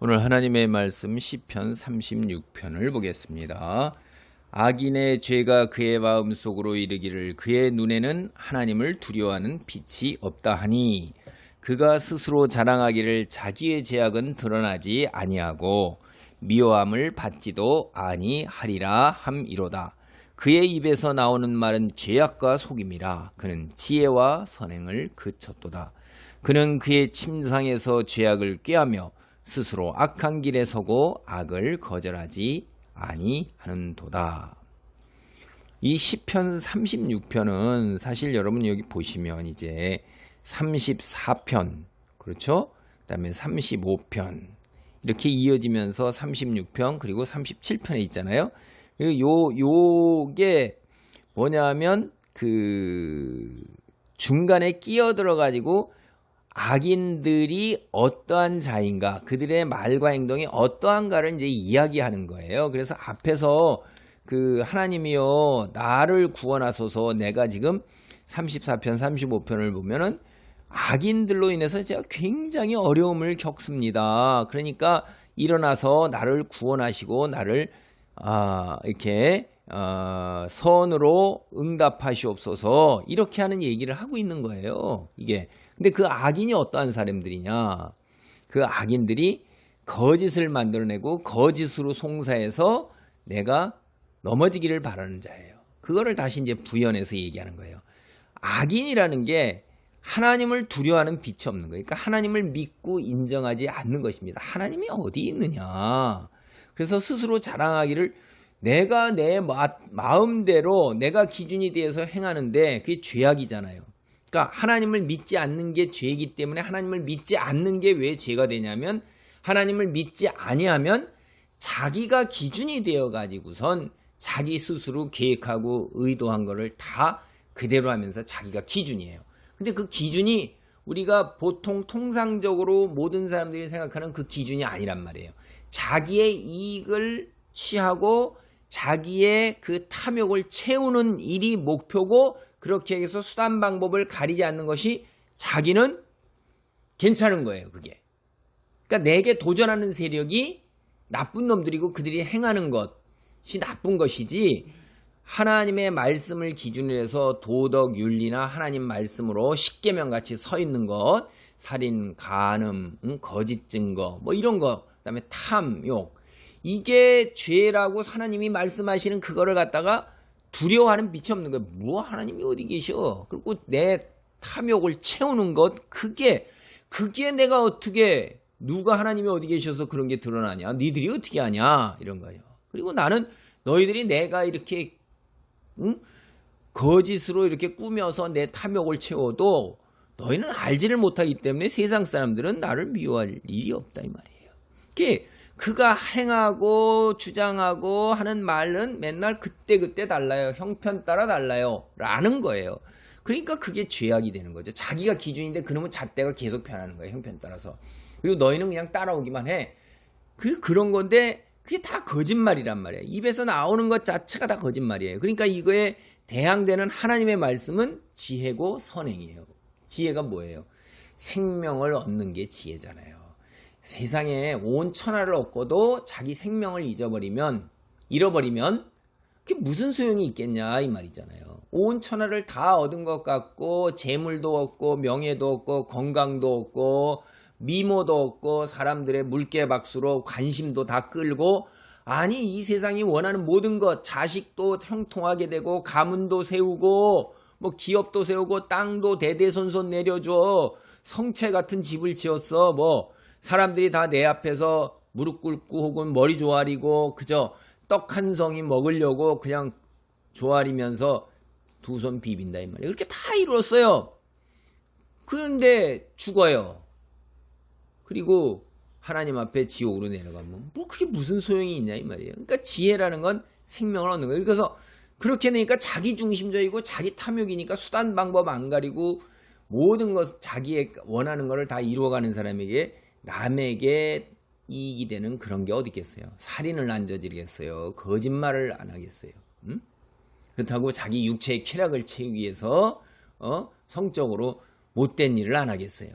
오늘 하나님의 말씀 시편 36편을 보겠습니다. 악인의 죄가 그의 마음속으로 이르기를 그의 눈에는 하나님을 두려워하는 빛이 없다 하니 그가 스스로 자랑하기를 자기의 죄악은 드러나지 아니하고 미워함을 받지도 아니하리라 함이로다. 그의 입에서 나오는 말은 죄악과 속임이라. 그는 지혜와 선행을 그쳤도다. 그는 그의 침상에서 죄악을 꾀하며 스스로 악한 길에 서고 악을 거절하지 아니하는도다. 이 시편 36편은 사실 여러분 여기 보시면 이제 34편, 그렇죠? 그다음에 35편 이렇게 이어지면서 36편 그리고 37편에 있잖아요. 요게 뭐냐면 그 중간에 끼어들어 가지고 악인들이 어떠한 자인가, 그들의 말과 행동이 어떠한가를 이제 이야기하는 거예요. 그래서 앞에서 그 하나님이여 나를 구원하소서, 내가 지금 34편, 35편을 보면은 악인들로 인해서 제가 굉장히 어려움을 겪습니다. 그러니까 일어나서 나를 구원하시고 나를 이렇게 선으로 응답하시옵소서, 이렇게 하는 얘기를 하고 있는 거예요. 이게 근데 그 악인이 어떠한 사람들이냐? 그 악인들이 거짓을 만들어내고 거짓으로 송사해서 내가 넘어지기를 바라는 자예요. 그거를 다시 이제 부연해서 얘기하는 거예요. 악인이라는 게 하나님을 두려워하는 빛이 없는 거예요. 그러니까 하나님을 믿고 인정하지 않는 것입니다. 하나님이 어디 있느냐? 그래서 스스로 자랑하기를 내가 내 마음대로 내가 기준이 되어서 행하는데 그게 죄악이잖아요. 그러니까 하나님을 믿지 않는 게 죄이기 때문에 하나님을 믿지 않는 게 왜 죄가 되냐면 하나님을 믿지 아니하면 자기가 기준이 되어 가지고선 자기 스스로 계획하고 의도한 거를 다 그대로 하면서 자기가 기준이에요. 근데 그 기준이 우리가 보통 통상적으로 모든 사람들이 생각하는 그 기준이 아니란 말이에요. 자기의 이익을 취하고 자기의 그 탐욕을 채우는 일이 목표고, 그렇게 해서 수단 방법을 가리지 않는 것이 자기는 괜찮은 거예요. 그게. 그러니까 내게 도전하는 세력이 나쁜 놈들이고 그들이 행하는 것이 나쁜 것이지, 하나님의 말씀을 기준으로 해서 도덕 윤리나 하나님 말씀으로 십계명 같이 서 있는 것, 살인, 간음, 거짓 증거 뭐 이런 거, 그다음에 탐욕, 이게 죄라고 하나님이 말씀하시는 그거를 갖다가 두려워하는 빛이 없는 거예요. 뭐 하나님이 어디 계셔? 그리고 내 탐욕을 채우는 것, 그게 내가 어떻게, 누가 하나님이 어디 계셔서 그런 게 드러나냐? 니들이 어떻게 하냐? 이런 거예요. 그리고 나는 너희들이 내가 이렇게 거짓으로 이렇게 꾸며서 내 탐욕을 채워도 너희는 알지를 못하기 때문에 세상 사람들은 나를 미워할 일이 없다 이 말이에요. 그가 행하고 주장하고 하는 말은 맨날 그때 달라요. 형편 따라 달라요. 라는 거예요. 그러니까 그게 죄악이 되는 거죠. 자기가 기준인데 그놈은 잣대가 계속 변하는 거예요. 형편 따라서. 그리고 너희는 그냥 따라오기만 해. 그런 건데 그게 다 거짓말이란 말이에요. 입에서 나오는 것 자체가 다 거짓말이에요. 그러니까 이거에 대항되는 하나님의 말씀은 지혜고 선행이에요. 지혜가 뭐예요? 생명을 얻는 게 지혜잖아요. 세상에 온 천하를 얻고도 자기 생명을 잃어버리면 그게 무슨 소용이 있겠냐 이 말이잖아요. 온 천하를 다 얻은 것 같고 재물도 얻고 명예도 얻고 건강도 얻고 미모도 얻고 사람들의 물개박수로 관심도 다 끌고, 아니 이 세상이 원하는 모든 것, 자식도 형통하게 되고 가문도 세우고 뭐 기업도 세우고 땅도 대대손손 내려줘, 성체 같은 집을 지었어, 뭐 사람들이 다 내 앞에서 무릎 꿇고 혹은 머리 조아리고 그저 떡 한 성이 먹으려고 그냥 조아리면서 두 손 비빈다 이 말이에요. 그렇게 다 이루었어요. 그런데 죽어요. 그리고 하나님 앞에 지옥으로 내려가면 뭐 그게 무슨 소용이 있냐 이 말이에요. 그러니까 지혜라는 건 생명을 얻는 거예요. 그래서 그렇게 되니까 자기 중심적이고 자기 탐욕이니까 수단 방법 안 가리고 모든 것 자기의 원하는 것을 다 이루어가는 사람에게 남에게 이익이 되는 그런 게 어디 있겠어요? 살인을 안 저지르겠어요? 거짓말을 안 하겠어요? 그렇다고 자기 육체의 쾌락을 채우기 위해서 성적으로 못된 일을 안 하겠어요?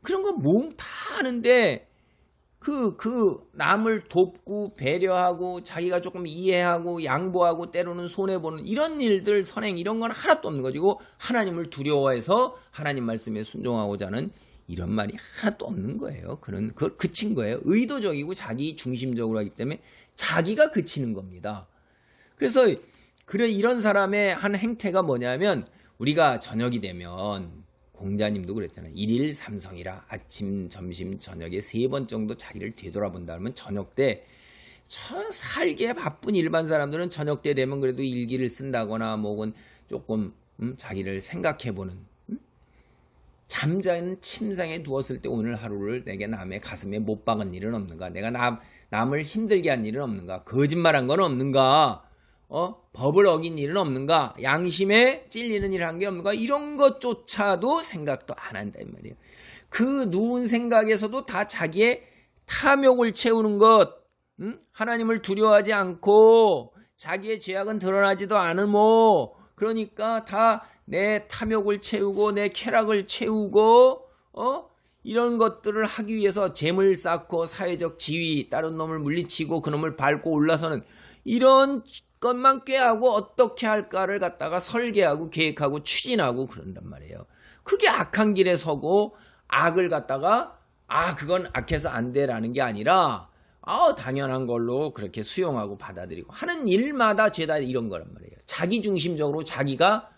그런 거 모음 다 하는데 남을 돕고 배려하고 자기가 조금 이해하고 양보하고 때로는 손해보는 이런 일들 선행 이런 건 하나도 없는 거지고 하나님을 두려워해서 하나님 말씀에 순종하고자 하는 이런 말이 하나도 없는 거예요. 그걸 그친 거예요. 의도적이고 자기 중심적으로 하기 때문에 자기가 그치는 겁니다. 그래서 이런 사람의 한 행태가 뭐냐면 우리가 저녁이 되면 공자님도 그랬잖아요. 일일 삼성이라 아침, 점심, 저녁에 3번 정도 자기를 되돌아본다면 저녁 때 살기에 바쁜 일반 사람들은 저녁 때 되면 그래도 일기를 쓴다거나 뭐건 조금 자기를 생각해보는 잠자는 침상에 누웠을 때 오늘 하루를 내게 남의 가슴에 못 박은 일은 없는가? 내가 남을 힘들게 한 일은 없는가? 거짓말한 건 없는가? 법을 어긴 일은 없는가? 양심에 찔리는 일을 한 게 없는가? 이런 것조차도 생각도 안 한다 이 말이에요. 그 누운 생각에서도 다 자기의 탐욕을 채우는 것, 하나님을 두려워하지 않고 자기의 죄악은 드러나지도 않으모. 그러니까 다 내 탐욕을 채우고 내 쾌락을 채우고 이런 것들을 하기 위해서 재물 쌓고 사회적 지위, 다른 놈을 물리치고 그놈을 밟고 올라서는 이런 것만 꾀하고 어떻게 할까를 갖다가 설계하고 계획하고 추진하고 그런단 말이에요. 그게 악한 길에 서고 악을 갖다가 그건 악해서 안 돼라는 게 아니라 당연한 걸로 그렇게 수용하고 받아들이고 하는 일마다 죄다 이런 거란 말이에요. 자기 중심적으로 자기가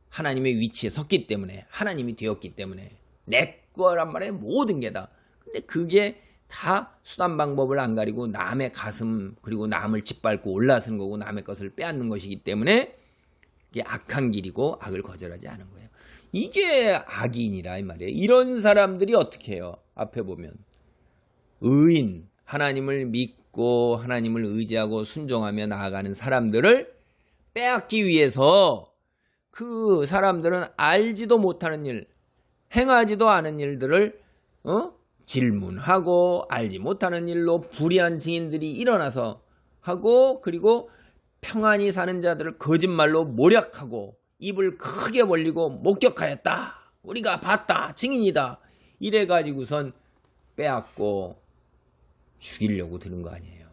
하나님의 위치에 섰기 때문에 하나님이 되었기 때문에 내 거란 말이에요. 모든 게 다. 근데 그게 다 수단 방법을 안 가리고 남의 가슴 그리고 남을 짓밟고 올라서는 거고 남의 것을 빼앗는 것이기 때문에 이게 악한 길이고 악을 거절하지 않은 거예요. 이게 악인이라 이 말이에요. 이런 사람들이 어떻게 해요? 앞에 보면 의인, 하나님을 믿고 하나님을 의지하고 순종하며 나아가는 사람들을 빼앗기 위해서 그 사람들은 알지도 못하는 일, 행하지도 않은 일들을 질문하고 알지 못하는 일로 불의한 증인들이 일어나서 하고 그리고 평안히 사는 자들을 거짓말로 모략하고 입을 크게 벌리고 목격하였다. 우리가 봤다. 증인이다. 이래가지고선 빼앗고 죽이려고 드는 거 아니에요.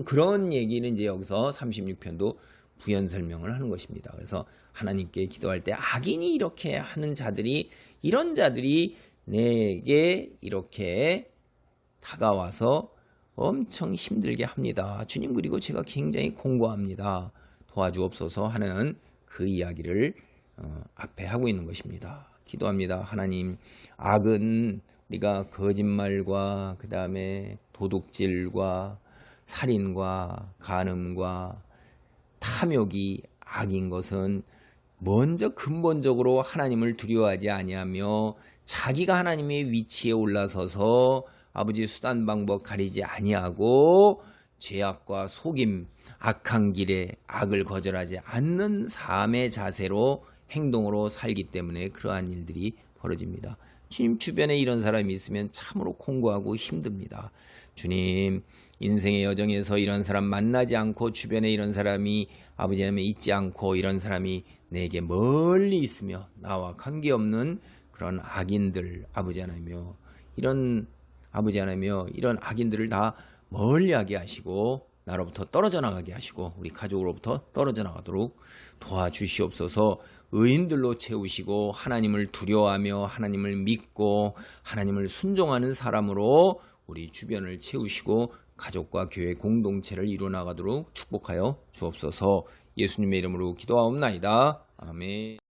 그런 얘기는 이제 여기서 36편도 부연 설명을 하는 것입니다. 그래서 하나님께 기도할 때 악인이 이렇게 하는 자들이 이런 자들이 내게 이렇게 다가와서 엄청 힘들게 합니다. 주님 그리고 제가 굉장히 공고합니다. 도와주옵소서 하는 그 이야기를 앞에 하고 있는 것입니다. 기도합니다. 하나님 악은 우리가 거짓말과 그 다음에 도둑질과 살인과 간음과 탐욕이 악인 것은 먼저 근본적으로 하나님을 두려워하지 아니하며 자기가 하나님의 위치에 올라서서 아버지 수단 방법 가리지 아니하고 죄악과 속임, 악한 길에 악을 거절하지 않는 삶의 자세로 행동으로 살기 때문에 그러한 일들이 벌어집니다. 주님 주변에 이런 사람이 있으면 참으로 공고하고 힘듭니다. 주님 인생의 여정에서 이런 사람 만나지 않고 주변에 이런 사람이 아버지 하나님에 있지 않고 이런 사람이 내게 멀리 있으며 나와 관계없는 그런 악인들 아버지 하나님이여 이런 아버지 하나님이여 이런 악인들을 다 멀리하게 하시고 나로부터 떨어져 나가게 하시고 우리 가족으로부터 떨어져 나가도록 도와주시옵소서. 의인들로 채우시고 하나님을 두려워하며 하나님을 믿고 하나님을 순종하는 사람으로 우리 주변을 채우시고 가족과 교회 공동체를 이루어나가도록 축복하여 주옵소서. 예수님의 이름으로 기도하옵나이다. 아멘.